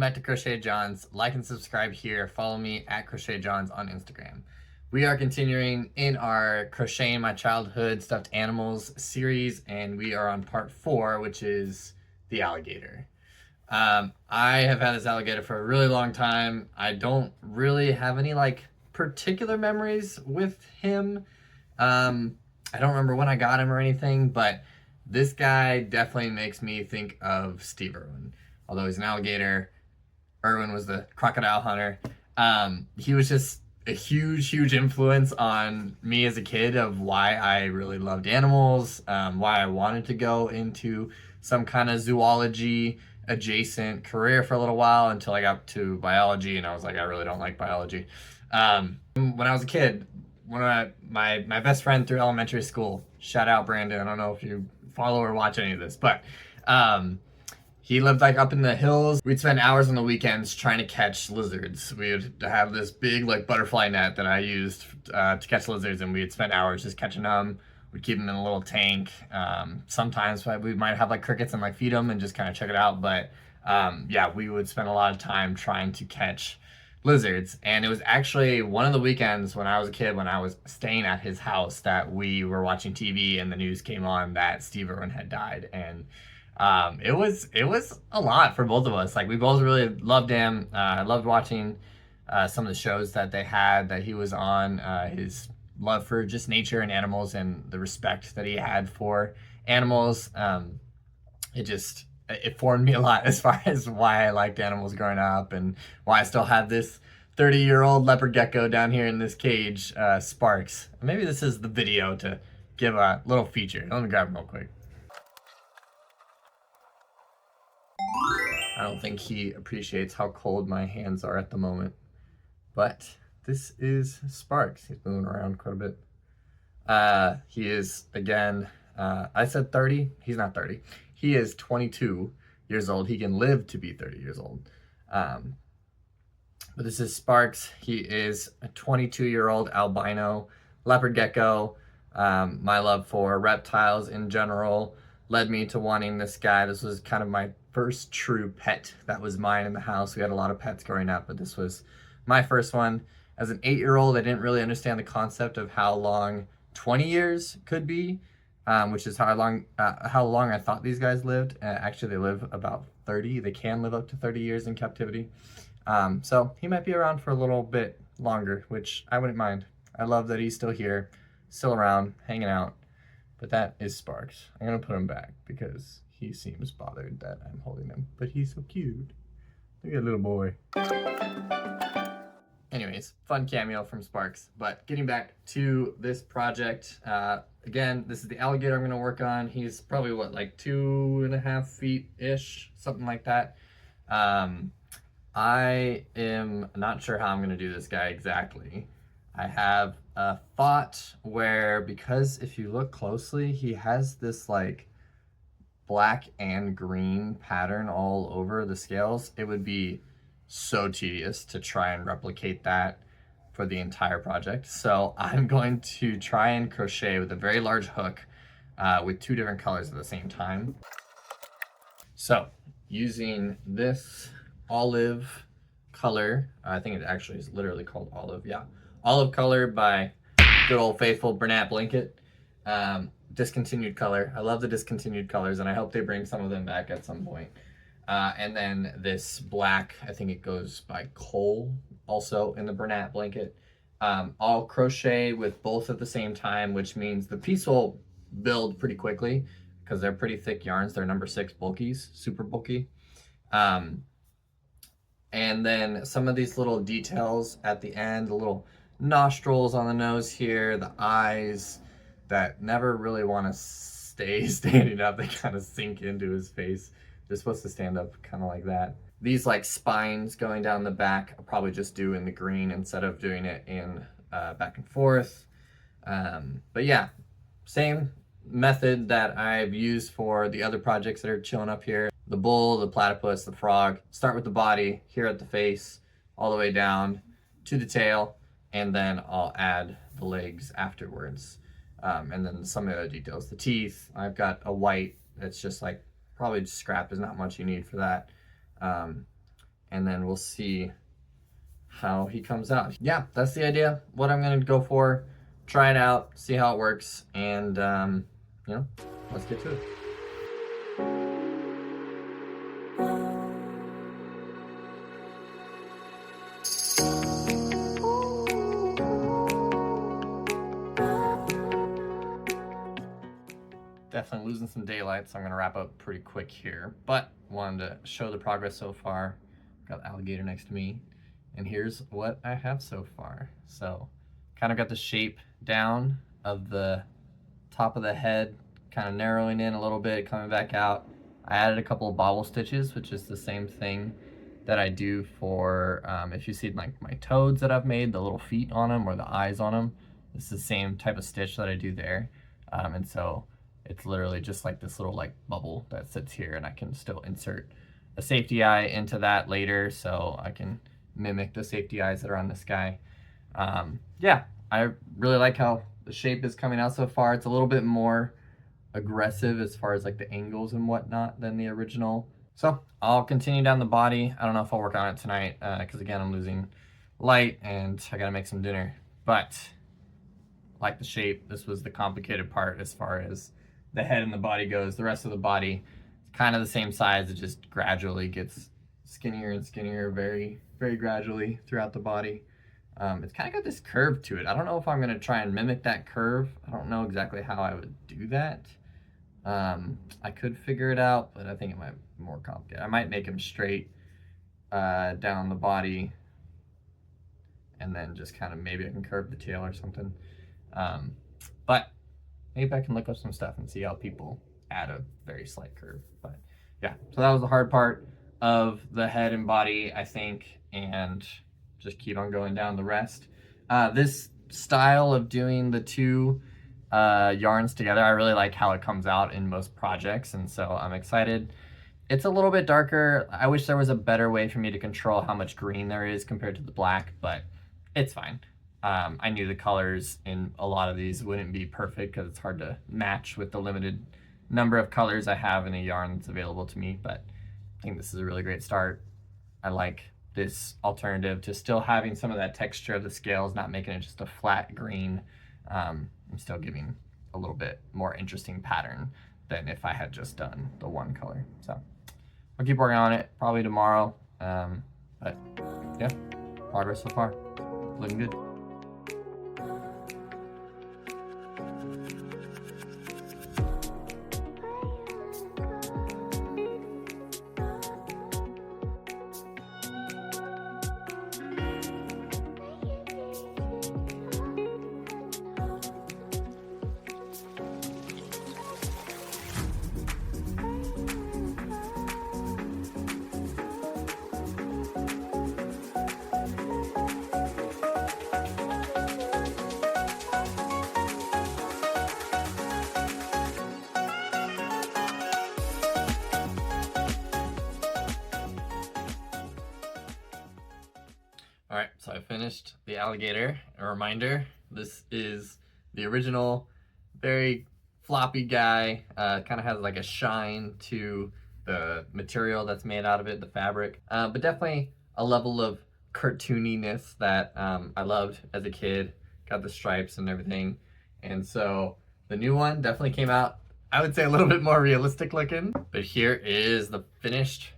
back to Crochet Johns. Like and subscribe here. Follow me at Crochet Johns on Instagram. We are continuing in our Crocheting My Childhood Stuffed Animals series, and we are on part 4, which is the alligator. I have had this alligator for a really long time. I don't really have any particular memories with him. I don't remember when I got him or anything, but this guy definitely makes me think of Steve Irwin. Although he's an alligator, Irwin was the crocodile hunter. He was just a huge influence on me as a kid of why I really loved animals, why I wanted to go into some kind of zoology adjacent career for a little while until I got to biology, and I was like, I really don't like biology. When I was a kid, one of my best friend through elementary school, shout out Brandon, I don't know if you follow or watch any of this, but he lived up in the hills. We'd spend hours on the weekends trying to catch lizards. We would have this big butterfly net that I used to catch lizards, and we'd spend hours just catching them. We'd keep them in a little tank. Sometimes we might have crickets and feed them and just kind of check it out. But yeah, we would spend a lot of time trying to catch lizards. And it was actually one of the weekends when I was a kid, when I was staying at his house, that we were watching TV and the news came on that Steve Irwin had died. And it was a lot for both of us. We both really loved him. I loved watching some of the shows that they had that he was on, his love for just nature and animals and the respect that he had for animals. It formed me a lot as far as why I liked animals growing up and why I still have this 30-year-old leopard gecko down here in this cage, Sparks. Maybe this is the video to give a little feature. Let me grab him real quick. I don't think he appreciates how cold my hands are at the moment. But this is Sparks. He's moving around quite a bit. He is, again, I said 30. He's not 30. He is 22 years old. He can live to be 30 years old. But this is Sparks. He is a 22-year-old albino leopard gecko. My love for reptiles in general led me to wanting this guy. This was kind of my first true pet that was mine in the house. We had a lot of pets growing up, but this was my first one. As an 8-year-old, I didn't really understand the concept of how long 20 years could be, which is how long I thought these guys lived. Actually, they live about 30. They can live up to 30 years in captivity. So he might be around for a little bit longer, which I wouldn't mind. I love that he's still here, still around, hanging out. But that is Sparks. I'm gonna put him back because he seems bothered that I'm holding him, but he's so cute. Look at that little boy. Anyways, fun cameo from Sparks. But getting back to this project, again, this is the alligator I'm gonna work on. He's probably what, 2.5 feet-ish, something like that. I am not sure how I'm gonna do this guy exactly. I have a thought where, because if you look closely, he has this black and green pattern all over the scales. It would be so tedious to try and replicate that for the entire project. So I'm going to try and crochet with a very large hook with 2 different colors at the same time. So using this olive color, I think it actually is literally called olive, yeah. Olive color by good old faithful Bernat Blanket. Discontinued color. I love the discontinued colors, and I hope they bring some of them back at some point. And then this black, I think it goes by Coal, also in the Bernat Blanket. I'll crochet with both at the same time, which means the piece will build pretty quickly because they're pretty thick yarns. They're number 6 bulkies, super bulky. And then some of these little details at the end, the little nostrils on the nose here, the eyes that never really want to stay standing up. They kind of sink into his face. They're supposed to stand up kind of like that. These spines going down the back, I'll probably just do in the green instead of doing it in back and forth. But yeah, same method that I've used for the other projects that are chilling up here. The bull, the platypus, the frog. Start with the body here at the face, all the way down to the tail, and then I'll add the legs afterwards. And then some of the other details. The teeth, I've got a white that's just probably just scrap. There's not much you need for that. and then we'll see how he comes out. Yeah, that's the idea. What I'm gonna go for, try it out, see how it works, and you know, let's get to it. Definitely losing some daylight, so I'm gonna wrap up pretty quick here, but wanted to show the progress so far. Got the alligator next to me, and here's what I have so far. So kind of got the shape down of the top of the head, kind of narrowing in a little bit, coming back out. I added a couple of bobble stitches, which is the same thing that I do for, if you see like my toads that I've made, the little feet on them or the eyes on them, it's the same type of stitch that I do there. And so it's literally just like this little like bubble that sits here, and I can still insert a safety eye into that later, so I can mimic the safety eyes that are on this guy. Yeah, I really like how the shape is coming out so far. It's a little bit more aggressive as far as like the angles and whatnot than the original. So I'll continue down the body. I don't know if I'll work on it tonight, because again, I'm losing light and I gotta make some dinner, but I like the shape. This was the complicated part as far as the head and the body goes. The rest of the body is kind of the same size. It just gradually gets skinnier and skinnier very, very gradually throughout the body. It's kind of got this curve to it. I don't know if I'm going to try and mimic that curve. I don't know exactly how I would do that. I could figure it out, but I think it might be more complicated. I might make him straight down the body, and then just kind of maybe I can curve the tail or something. But maybe I can look up some stuff and see how people add a very slight curve. But yeah, so that was the hard part of the head and body, I think, and just keep on going down the rest. This style of doing the two yarns together, I really like how it comes out in most projects, and so I'm excited. It's a little bit darker. I wish there was a better way for me to control how much green there is compared to the black, but it's fine. I knew the colors in a lot of these wouldn't be perfect because it's hard to match with the limited number of colors I have in a yarn that's available to me, but I think this is a really great start. I like this alternative to still having some of that texture of the scales, not making it just a flat green. I'm still giving a little bit more interesting pattern than if I had just done the one color. So I'll keep working on it probably tomorrow. But yeah, progress so far, looking good. All right, so I finished the alligator. A reminder, this is the original, very floppy guy. Kind of has like a shine to the material that's made out of it, the fabric. But definitely a level of cartooniness that I loved as a kid. Got the stripes and everything. And so the new one definitely came out, I would say, a little bit more realistic looking. But here is the finished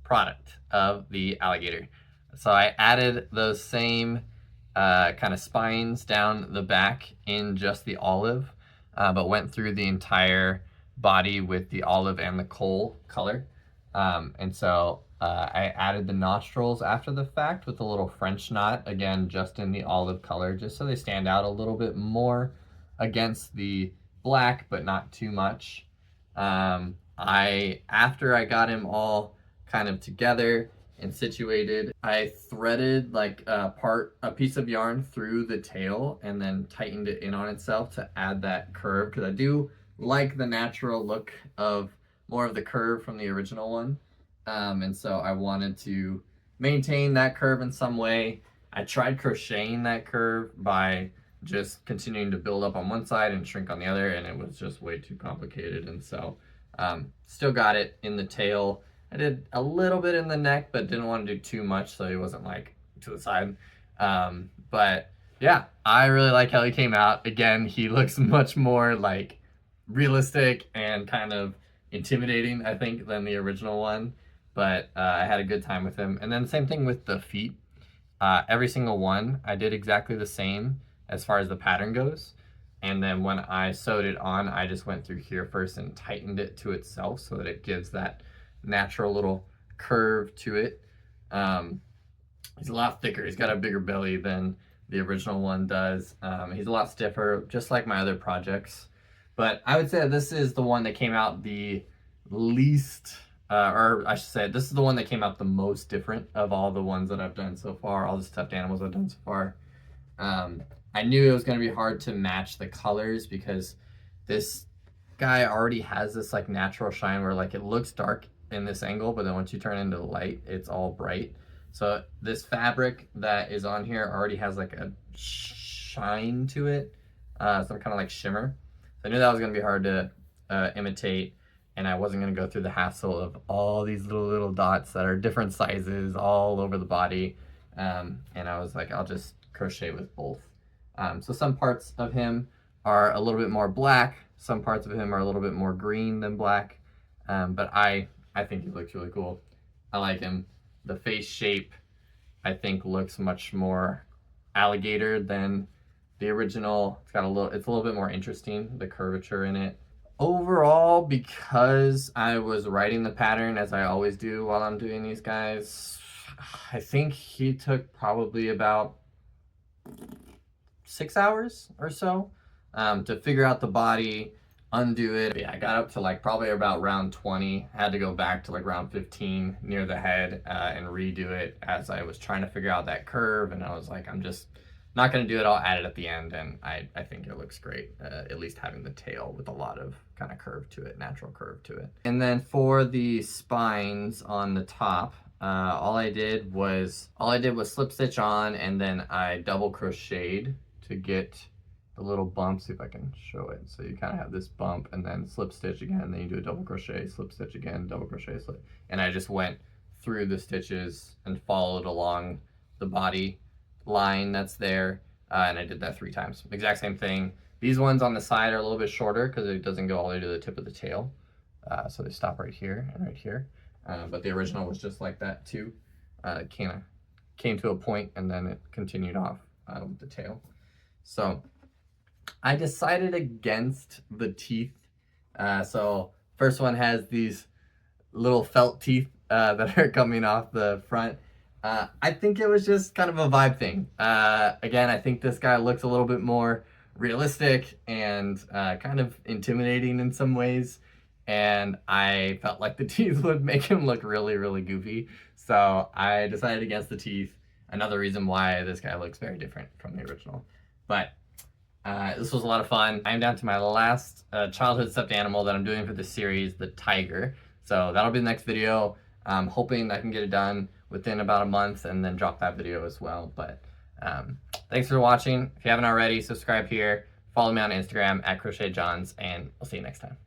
product of the alligator. So I added those same kind of spines down the back in just the olive, but went through the entire body with the olive and the coal color. And so I added the nostrils after the fact with a little French knot, again, just in the olive color, just so they stand out a little bit more against the black, but not too much. After I got him all kind of together and situated, I threaded like a piece of yarn through the tail and then tightened it in on itself to add that curve, because I do like the natural look of more of the curve from the original one. And so I wanted to maintain that curve in some way. I tried crocheting that curve by just continuing to build up on one side and shrink on the other, and it was just way too complicated. And so still got it in the tail. I did a little bit in the neck, but didn't want to do too much, so he wasn't like to the side. But yeah, I really like how he came out. Again, he looks much more like realistic and kind of intimidating, I think, than the original one. But I had a good time with him. And then same thing with the feet. Every single one, I did exactly the same as far as the pattern goes. And then when I sewed it on, I just went through here first and tightened it to itself so that it gives that natural little curve to it. He's a lot thicker. He's got a bigger belly than the original one does. He's a lot stiffer, just like my other projects. But I would say this is the one that came out the least, or I should say, this is the one that came out the most different of all the ones that I've done so far, all the stuffed animals I've done so far. I knew it was going to be hard to match the colors because this guy already has this like natural shine where like it looks dark in this angle, but then once you turn into the light, it's all bright. So this fabric that is on here already has like a shine to it, some kind of like shimmer. So I knew that was going to be hard to imitate, and I wasn't going to go through the hassle of all these little dots that are different sizes all over the body. And I was like, I'll just crochet with both. So some parts of him are a little bit more black, some parts of him are a little bit more green than black, but I think he looks really cool. I like him. The face shape, I think, looks much more alligator than the original. It's a little bit more interesting, the curvature in it. Overall, because I was writing the pattern as I always do while I'm doing these guys, I think he took probably about 6 hours or so to figure out the body, undo it. Yeah, I got up to like probably about round 20. I had to go back to like round 15 near the head and redo it as I was trying to figure out that curve. And I was like, I'm just not going to do it. I'll add it at the end. And I think it looks great, at least having the tail with a lot of kind of curve to it, natural curve to it. And then for the spines on the top, all I did was slip stitch on, and then I double crocheted to get the little bump. See if I can show it. So you kind of have this bump and then slip stitch again, then you do a double crochet, slip stitch again, double crochet, slip. And I just went through the stitches and followed along the body line that's there. And I did that 3 times. Exact same thing. These ones on the side are a little bit shorter because it doesn't go all the way to the tip of the tail. So they stop right here and right here. But the original was just like that too. It kind of came to a point and then it continued off with the tail. So I decided against the teeth. So first one has these little felt teeth that are coming off the front. I think it was just kind of a vibe thing. Again, I think this guy looks a little bit more realistic and kind of intimidating in some ways. And I felt like the teeth would make him look really, really goofy. So I decided against the teeth. Another reason why this guy looks very different from the original. But this was a lot of fun. I'm down to my last childhood stuffed animal that I'm doing for this series, the tiger. So that'll be the next video. I'm hoping I can get it done within about a month and then drop that video as well. But thanks for watching. If you haven't already, subscribe here. Follow me on Instagram at CrochetJohns, and I'll see you next time.